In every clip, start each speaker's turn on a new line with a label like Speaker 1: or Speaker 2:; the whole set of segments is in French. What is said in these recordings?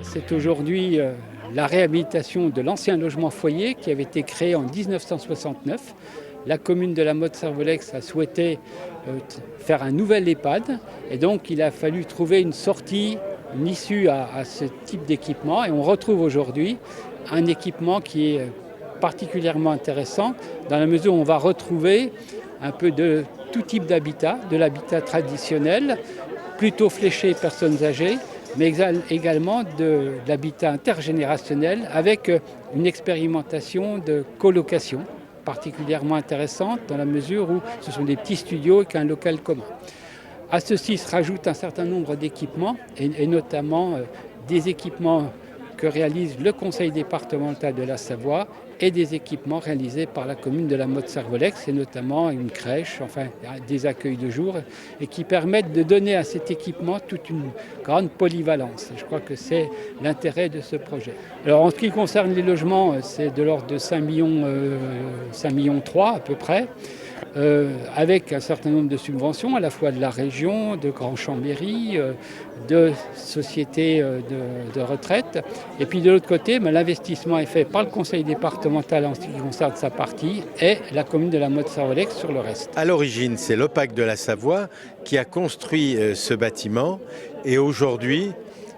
Speaker 1: C'est aujourd'hui la réhabilitation de l'ancien logement foyer qui avait été créé en 1969. La commune de la Motte-Servolex a souhaité faire un nouvel EHPAD et donc il a fallu trouver une sortie, une issue à ce type d'équipement et on retrouve aujourd'hui un équipement qui est particulièrement intéressant dans la mesure où on va retrouver un peu de tout type d'habitat, de l'habitat traditionnel, plutôt fléché personnes âgées, mais également de l'habitat intergénérationnel avec une expérimentation de colocation particulièrement intéressante dans la mesure où ce sont des petits studios avec un local commun. À ceci se rajoute un certain nombre d'équipements et notamment des équipements que réalise le conseil départemental de la Savoie et des équipements réalisés par la commune de la Motte-Servolex, et notamment une crèche, enfin des accueils de jour, et qui permettent de donner à cet équipement toute une grande polyvalence. Et je crois que c'est l'intérêt de ce projet. Alors en ce qui concerne les logements, c'est de l'ordre de 5 millions à peu près. Avec un certain nombre de subventions, à la fois de la région, de Grand Chambéry, de sociétés de retraite. Et puis de l'autre côté, l'investissement est fait par le conseil départemental en ce qui concerne sa partie et la commune de la Motte-Servolex sur le reste.
Speaker 2: À l'origine, c'est l'OPAC de la Savoie qui a construit ce bâtiment et aujourd'hui,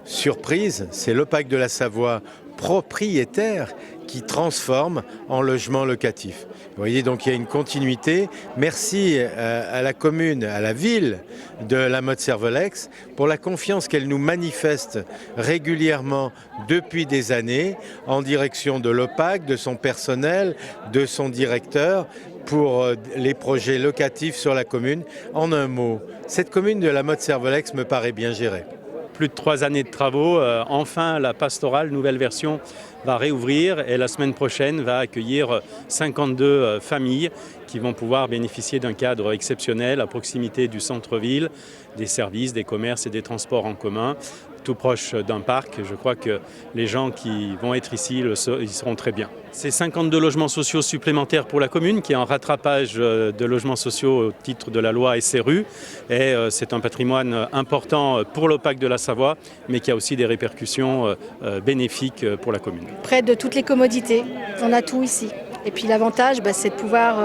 Speaker 2: surprise, c'est l'OPAC de la Savoie propriétaire qui transforme en logement locatif. Vous voyez, donc il y a une continuité. Merci à la commune, à la ville de la Motte-Servolex pour la confiance qu'elle nous manifeste régulièrement depuis des années en direction de l'OPAC, de son personnel, de son directeur pour les projets locatifs sur la commune. En un mot, cette commune de la Motte-Servolex me paraît bien gérée.
Speaker 3: Plus de 3 années de travaux, enfin la pastorale nouvelle version va réouvrir et la semaine prochaine va accueillir 52 familles qui vont pouvoir bénéficier d'un cadre exceptionnel à proximité du centre-ville, des services, des commerces et des transports en commun, tout proche d'un parc. Je crois que les gens qui vont être ici, ils seront très bien. C'est 52 logements sociaux supplémentaires pour la commune qui est en rattrapage de logements sociaux au titre de la loi SRU. Et c'est un patrimoine important pour l'OPAC de la Savoie, mais qui a aussi des répercussions bénéfiques pour la commune.
Speaker 4: Près de toutes les commodités, on a tout ici. Et puis l'avantage, c'est de pouvoir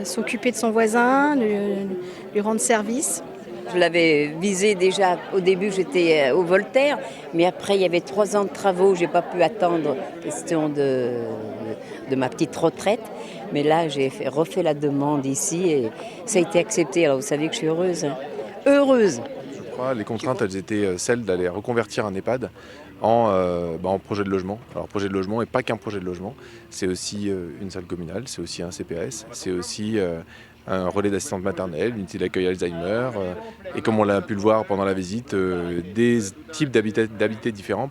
Speaker 4: s'occuper de son voisin, lui rendre service.
Speaker 5: Je l'avais visé déjà au début, j'étais au Voltaire, mais après il y avait 3 ans de travaux, j'ai pas pu attendre, question de ma petite retraite. Mais là j'ai refait la demande ici et ça a été accepté. Alors vous savez que je suis heureuse. Heureuse.
Speaker 6: Je crois les contraintes elles étaient celles d'aller reconvertir un EHPAD en projet de logement. Alors projet de logement et pas qu'un projet de logement, c'est aussi une salle communale, c'est aussi un CPS, c'est aussi un relais d'assistante maternelle, une unité d'accueil Alzheimer, et comme on l'a pu le voir pendant la visite, des types d'habitats différents,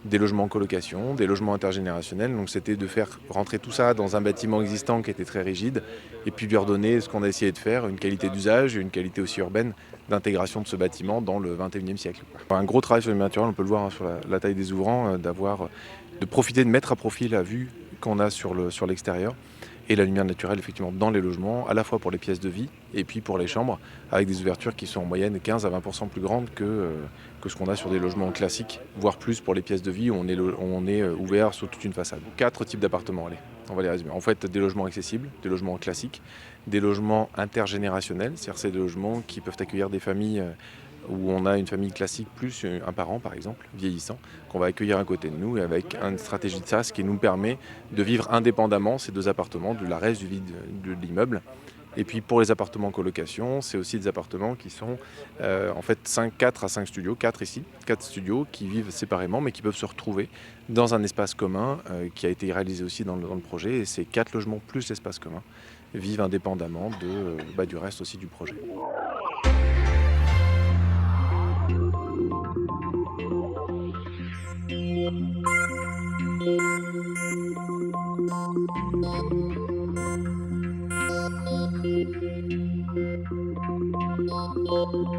Speaker 6: des logements en colocation, des logements intergénérationnels. Donc c'était de faire rentrer tout ça dans un bâtiment existant qui était très rigide, et puis lui redonner ce qu'on a essayé de faire, une qualité d'usage, une qualité aussi urbaine d'intégration de ce bâtiment dans le 21e siècle. Un gros travail sur les naturels, on peut le voir sur la taille des ouvrants, de profiter de mettre à profit la vue qu'on a sur l'extérieur. Et la lumière naturelle effectivement dans les logements, à la fois pour les pièces de vie et puis pour les chambres, avec des ouvertures qui sont en moyenne 15 à 20% plus grandes que ce qu'on a sur des logements classiques, voire plus pour les pièces de vie où on est ouvert sur toute une façade. 4 types d'appartements, allez, on va les résumer. En fait, des logements accessibles, des logements classiques, des logements intergénérationnels, c'est-à-dire c'est des logements qui peuvent accueillir des familles où on a une famille classique plus un parent par exemple, vieillissant, qu'on va accueillir à côté de nous et avec une stratégie de SAS qui nous permet de vivre indépendamment ces 2 appartements de la reste du vide de l'immeuble. Et puis pour les appartements en colocation, c'est aussi des appartements qui sont en fait 4 à 5 studios, 4 ici, 4 studios qui vivent séparément mais qui peuvent se retrouver dans un espace commun qui a été réalisé aussi dans le projet. Et ces 4 logements plus l'espace commun vivent indépendamment du reste aussi du projet.
Speaker 7: Thank you.